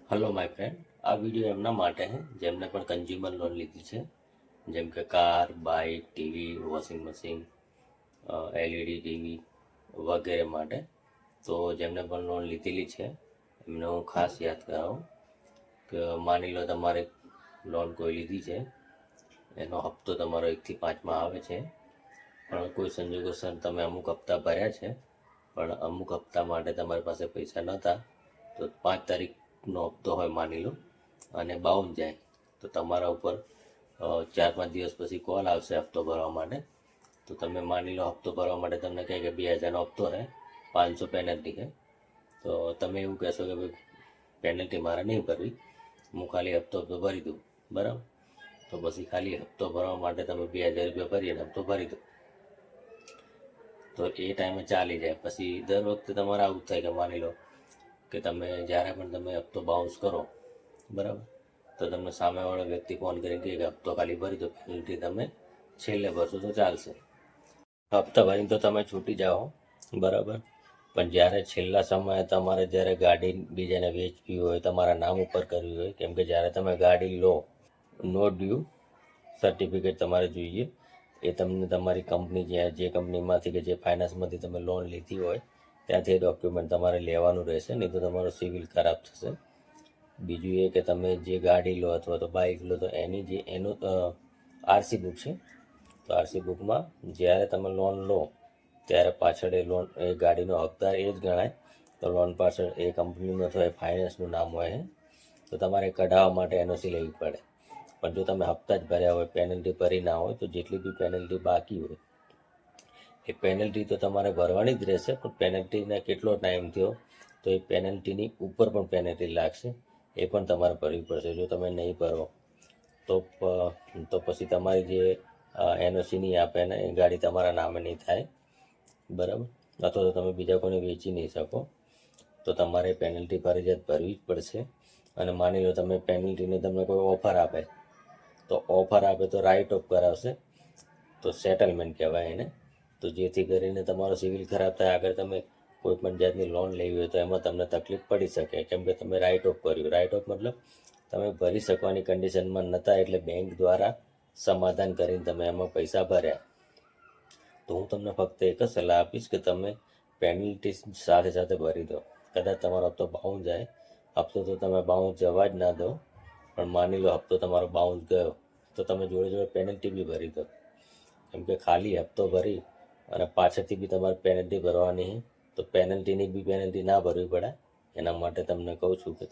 Hello my friend, આ video એમના માટે છે જેમને પણ કન્ઝ્યુમર લોન લીધી છે, જેમ કે car, bike, TV, washing machine, LED TV વગેરે માટે. તો જેમને પણ લોન લીધેલી છે એમને હું ખાસ યાદ કરાવું કે માની લો તમારે લોન કોઈ લીધી છે, એનો હપ્તો તમારો 1 થી 5માં આવે છે, પણ કોઈ સંજોગોસર તમે અમુક હપ્તા ભર્યા છે પણ અમુક હપ્તા માટે તમારી પાસે પૈસા નહોતા, તો 5 તારીખનો હપ્તો હોય માની લો અને બાઉન્ડ જાય તો તમારા ઉપર 4-5 દિવસ પછી કોલ આવશે હપ્તો ભરવા માટે. તો તમે માની લો હપ્તો ભરવા માટે તમને કહે કે 2000નો હપ્તો છે, 500 પેનલ્ટી છે. તો તમે એવું કહેશો કે ભાઈ પેનલ્ટી મારે નહીં ભરવી, હું ખાલી હપ્તો ભરી દઉં, બરાબર? તો પછી ખાલી હપ્તો ભરવા માટે તમે 2000 રૂપિયા ભરી અને હપ્તો ભરી દો, તો એ ટાઈમે ચાલી જાય. પછી દર વખતે તમારે આવું થાય કે માની લો કે તમે જ્યારે પણ તમે હપ્તો બાઉન્સ કરો, બરાબર, તો તમને સામેવાળો વ્યક્તિ ફોન કરીને કહે કે હપ્તો ખાલી ભરી દો, પેનલ્ટી તમે છેલ્લે ભરશો તો ચાલશે. હપ્તા ભરીને તો તમે છૂટી જાઓ, બરાબર, પણ જ્યારે છેલ્લા સમયે તમારે જ્યારે ગાડી બીજાને વેચવી હોય, તમારા નામ ઉપર કરવી હોય, કેમ કે જ્યારે તમે ગાડી લો, નો ડ્યુ સર્ટિફિકેટ તમારે જોઈએ. એ તમને તમારી કંપની જે કંપનીમાંથી કે જે ફાઇનાન્સમાંથી તમે લોન લીધી હોય ત્યાંથી એ ડોક્યુમેન્ટ તમારે લેવાનું રહેશે, નહીં તો તમારો સિવિલ ખરાબ થશે. બીજું એ કે તમે જે ગાડી લો અથવા તો બાઇક લો તો એનું આરસી બુક છે, તો આરસી બુકમાં જ્યારે તમે લોન લો ત્યારે પાછળ એ ગાડીનો હકદાર એ જ ગણાય, તો લોન પાછળ એ કંપનીનું અથવા એ ફાઇનાન્સનું નામ હોય છે, તો તમારે કઢાવવા માટે એનઓસી લેવી પડે. પણ જો તમે હપ્તા જ ભર્યા હોય, પેનલ્ટી ભરી ના હોય, તો જેટલી બી પેનલ્ટી બાકી હોય એ પેનલ્ટી તો તમારે ભરવાની જ રહેશે, પણ પેનલ્ટીને કેટલો ટાઈમ થયો તો એ પેનલ્ટીની ઉપર પણ પેનલ્ટી લાગશે, એ પણ તમારે ભરવી પડશે. જો તમે નહીં ભરો તો પછી તમારી જે એનઓસી નહીં આપે ને એ ગાડી તમારા નામે નહીં થાય, બરાબર, અથવા તો તમે બીજા કોઈને વેચી નહીં શકો. તો તમારે પેનલ્ટી ફરજિયાત ભરવી જ પડશે. અને માની લો તમે પેનલ્ટીને તમને કોઈ ઓફર આપે, તો ઓફર આપે તો રાઇટ ઓફ કરાવશે, તો સેટલમેન્ટ કહેવાય એને. તો જેથી કરીને તમારો સિવિલ ખરાબ થાય, આગળ તમે કોઈ પણ જાતની લોન લેવી હોય તો એમાં તમને તકલીફ પડી શકે, કેમ કે તમે રાઇટ ઓફ કર્યું. રાઇટ ઓફ મતલબ તમે ભરી શકવાની કન્ડિશનમાં નહોતા, એટલે બેંક દ્વારા સમાધાન કરીને તમે એમાં પૈસા ભર્યા. તો હું તમને ફક્ત એક જ સલાહ આપીશ કે તમે પેનલ્ટી સાથે સાથે ભરી દો. કદાચ તમારો હપ્તો બાઉન્સ જાય, હપ્તો તો તમે બાઉન્સ જવા જ ના દો, પણ માની લો હપ્તો તમારો બાઉન્સ ગયો તો તમે જોડે જોડે પેનલ્ટી બી ભરી દો, કેમ કે ખાલી હપ્તો ભરી અને પાછળથી બી તમારે પેનલ્ટી ભરવાની, તો પેનલ્ટીની બી પેનલ્ટી ના ભરવી પડે, એના માટે તમને કહું છું કે